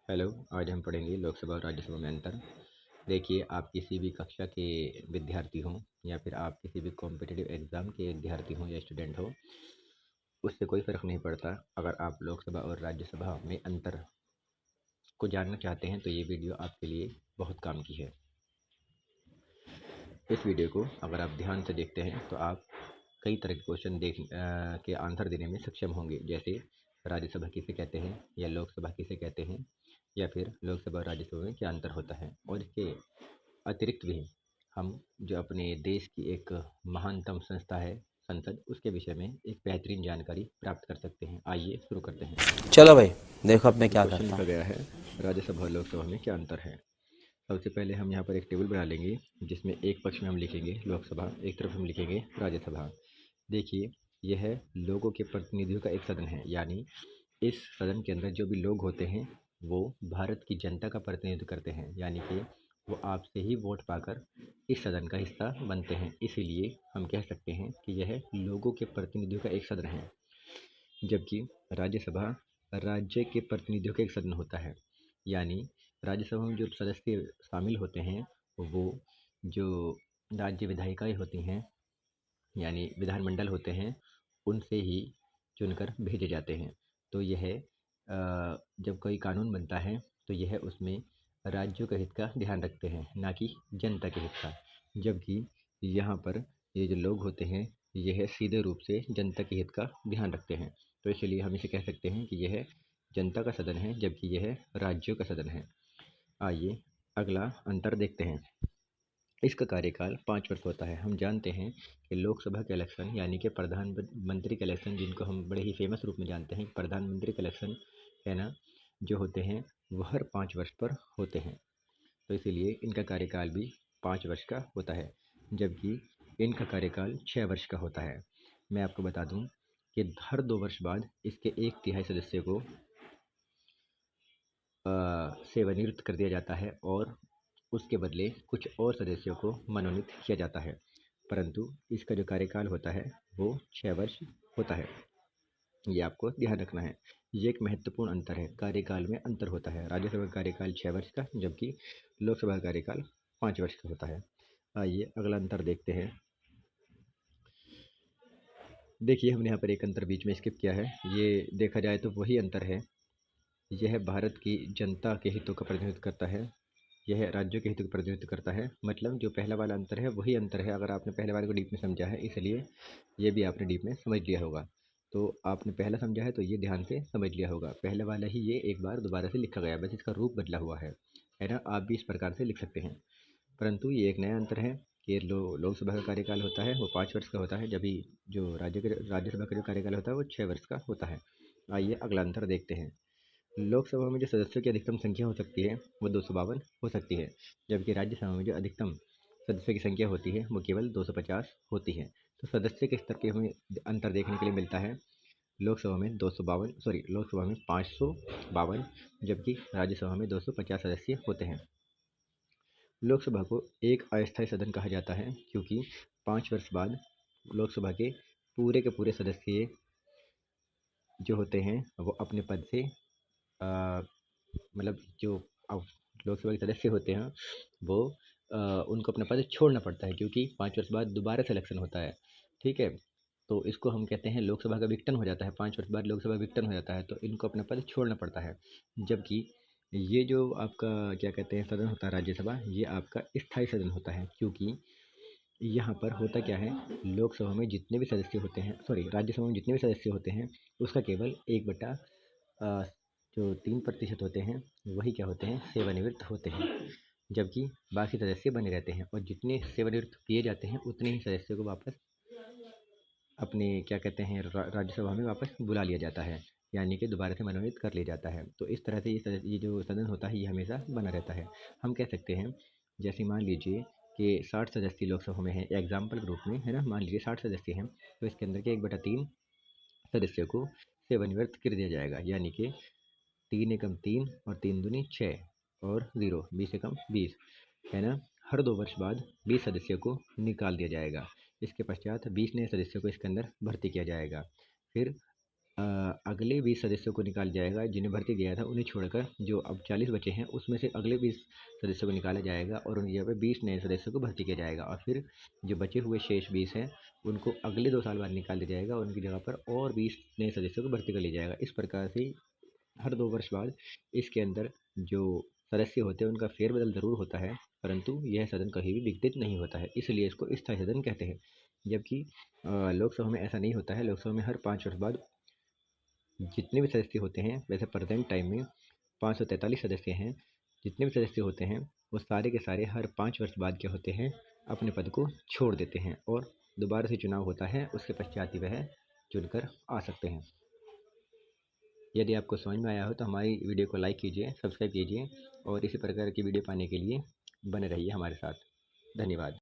Hello. आज हम पढ़ेंगे लोकसभा और राज्यसभा में अंतर। देखिए, आप किसी भी कक्षा के विद्यार्थी हों या फिर आप किसी भी कॉम्पिटिटिव एग्ज़ाम के विद्यार्थी हों या स्टूडेंट हो, उससे कोई फ़र्क नहीं पड़ता। अगर आप लोकसभा और राज्यसभा में अंतर को जानना चाहते हैं तो ये वीडियो आपके लिए बहुत काम की है। इस वीडियो को अगर आप ध्यान से देखते हैं तो आप कई तरह के क्वेश्चन के आंसर देने में सक्षम होंगे। जैसे राज्यसभा किसे कहते हैं या लोकसभा किसे कहते हैं, या फिर लोकसभा और राज्यसभा में क्या अंतर होता है। और इसके अतिरिक्त भी हम जो अपने देश की एक महानतम संस्था है संसद, उसके विषय में एक बेहतरीन जानकारी प्राप्त कर सकते हैं। आइए शुरू करते हैं। चलो भाई, देखो अब मैं जो क्या क्वेश्चन करता लिखा हूँ। गया है, राज्यसभा और लोकसभा में क्या अंतर है। सबसे पहले हम यहाँ पर एक टेबल बना लेंगे जिसमें एक पक्ष में हम लिखेंगे लोकसभा, एक तरफ हम लिखेंगे राज्यसभा। देखिए, यह है लोगों के प्रतिनिधियों का एक सदन है, यानी इस सदन के अंदर जो भी लोग होते हैं वो भारत की जनता का प्रतिनिधित्व करते हैं, यानी कि वो आपसे ही वोट पाकर इस सदन का हिस्सा बनते हैं। इसीलिए हम कह सकते हैं कि यह लोगों के प्रतिनिधियों का एक सदन है। जबकि राज्यसभा राज्य के प्रतिनिधियों का एक सदन होता है, यानी राज्यसभा में जो सदस्य शामिल होते हैं वो जो राज्य विधायिकाएं होती हैं, यानी विधानमंडल होते हैं, उनसे ही चुनकर भेजे जाते हैं। तो यह जब कोई कानून बनता है तो यह उसमें राज्यों के हित का ध्यान रखते हैं, ना कि जनता के हित का। जबकि यहाँ पर ये जो लोग होते हैं यह सीधे रूप से जनता के हित का ध्यान रखते हैं। तो इसलिए हम इसे कह सकते हैं कि यह जनता का सदन है, जबकि यह राज्यों का सदन है। आइए अगला अंतर देखते हैं। इसका कार्यकाल 5 वर्ष होता है। हम जानते हैं कि लोकसभा के इलेक्शन, यानी कि प्रधानमंत्री के इलेक्शन, जिनको हम बड़े ही फेमस रूप में जानते हैं, प्रधानमंत्री के इलेक्शन है ना, जो होते हैं वो हर 5 वर्ष पर होते हैं। तो इसीलिए इनका कार्यकाल भी 5 वर्ष का होता है, जबकि इनका कार्यकाल 6 वर्ष का होता है। मैं आपको बता दूं कि हर 2 वर्ष बाद इसके 1/3 सदस्य को सेवानिवृत्त कर दिया जाता है और उसके बदले कुछ और सदस्यों को मनोनीत किया जाता है। परंतु इसका जो कार्यकाल होता है वो 6 वर्ष होता है। ये आपको ध्यान रखना है। ये एक महत्वपूर्ण अंतर है, कार्यकाल में अंतर होता है। राज्यसभा का कार्यकाल 6 वर्ष का, जबकि लोकसभा का कार्यकाल 5 वर्ष का होता है। आइए अगला अंतर देखते हैं। देखिए, हमने यहाँ पर एक अंतर बीच में स्किप किया है। ये देखा जाए तो वही अंतर है। यह भारत की जनता के हितों का प्रतिनिधित्व करता है, यह राज्यों के हितों का प्रतिनिधित्व करता है। मतलब जो पहला वाला अंतर है वही अंतर है। अगर आपने पहले वाले को डीप में समझा है, इसलिए ये भी आपने डीप में समझ लिया होगा। तो आपने पहला समझा है तो ये ध्यान से समझ लिया होगा। पहले वाला ही ये एक बार दोबारा से लिखा गया, बस इसका रूप बदला हुआ है ना। आप भी इस प्रकार से लिख सकते हैं। परंतु ये एक नया अंतर है कि लोकसभा का कार्यकाल होता है वो 5 वर्ष का होता है, जबकि जो राज्यसभा का जो कार्यकाल होता है वो 6 वर्ष का होता है। आइए अगला अंतर देखते हैं। लोकसभा में जो सदस्यों की अधिकतम संख्या हो सकती है वो 252 हो सकती है, जबकि राज्यसभा में जो अधिकतम सदस्यों की संख्या होती है वो केवल 250 होती है। तो सदस्य के स्तर के हमें अंतर देखने के लिए मिलता है। लोकसभा में 252, सॉरी, लोकसभा में 552, जबकि राज्यसभा में 250 सदस्य होते हैं। लोकसभा को एक अस्थायी सदन कहा जाता है क्योंकि 5 वर्ष बाद लोकसभा के पूरे सदस्य जो होते हैं वो अपने पद से मतलब जो अब लोकसभा के सदस्य होते हैं वो उनको अपना पद छोड़ना पड़ता है, क्योंकि 5 वर्ष बाद दोबारा से इलेक्शन होता है। ठीक है, तो इसको हम कहते हैं लोकसभा का विघटन हो जाता है। 5 वर्ष बाद लोकसभा विघटन हो जाता है तो इनको अपना पद छोड़ना पड़ता है। जबकि ये जो आपका क्या कहते हैं सदन होता है राज्यसभा, ये आपका स्थायी सदन होता है, क्योंकि यहाँ पर होता क्या है, लोकसभा में जितने भी सदस्य होते हैं, सॉरी, राज्यसभा में जितने भी सदस्य होते हैं उसका केवल 1 बटा अ, जो 3% होते हैं वही क्या होते हैं, सेवानिवृत्त होते हैं। जबकि बाकी सदस्य बने रहते हैं और जितने सेवानिवृत्त किए जाते हैं उतने ही सदस्यों को वापस अपने क्या कहते हैं राज्यसभा में वापस बुला लिया जाता है, यानी कि दोबारा से मनोनीत कर लिया जाता है। तो इस तरह से ये जो सदन होता है ये हमेशा बना रहता है। हम कह सकते हैं, जैसे मान लीजिए कि 60 सदस्य लोकसभा में है, एग्जाम्पल के रूप में है ना, मान लीजिए 60 सदस्य हैं, तो इसके अंदर के 1/3 सदस्यों को सेवानिवृत्त कर दिया जाएगा, यानी कि 3 एकम 3 और 3 दूनी 6 और 0, 20 एकम 20, है ना। हर 2 वर्ष बाद 20 सदस्यों को निकाल दिया जाएगा। इसके पश्चात 20 नए सदस्यों को इसके अंदर भर्ती किया जाएगा। फिर अगले 20 सदस्यों को निकाला जाएगा जिन्हें भर्ती दिया था उन्हें छोड़कर। जो अब 40 बचे हैं उसमें से अगले 20 सदस्यों को निकाला जाएगा और उनकी जगह पे 20 नए सदस्यों को भर्ती किया जाएगा और फिर जो बचे हुए शेष 20 हैं उनको अगले 2 साल बाद निकाल दिया जाएगा और उनकी जगह पर और 20 नए सदस्यों को भर्ती कर लिया जाएगा। इस प्रकार से हर 2 वर्ष बाद इसके अंदर जो सदस्य होते हैं उनका फेरबदल ज़रूर होता है, परंतु यह सदन कभी भी विघटित नहीं होता है, इसलिए इसको स्थायी सदन कहते हैं। जबकि लोकसभा में ऐसा नहीं होता है। लोकसभा में हर 5 वर्ष बाद जितने भी सदस्य होते हैं, वैसे प्रेजेंट टाइम में 543 सदस्य हैं। जितने भी सदस्य होते हैं वो सारे के सारे हर 5 वर्ष बाद क्या होते हैं, अपने पद को छोड़ देते हैं और दोबारा से चुनाव होता है, उसके पश्चात ही वह चुनकर आ सकते हैं। यदि आपको समझ में आया हो तो हमारी वीडियो को लाइक कीजिए, सब्सक्राइब कीजिए और इसी प्रकार की वीडियो पाने के लिए बने रहिए हमारे साथ। धन्यवाद।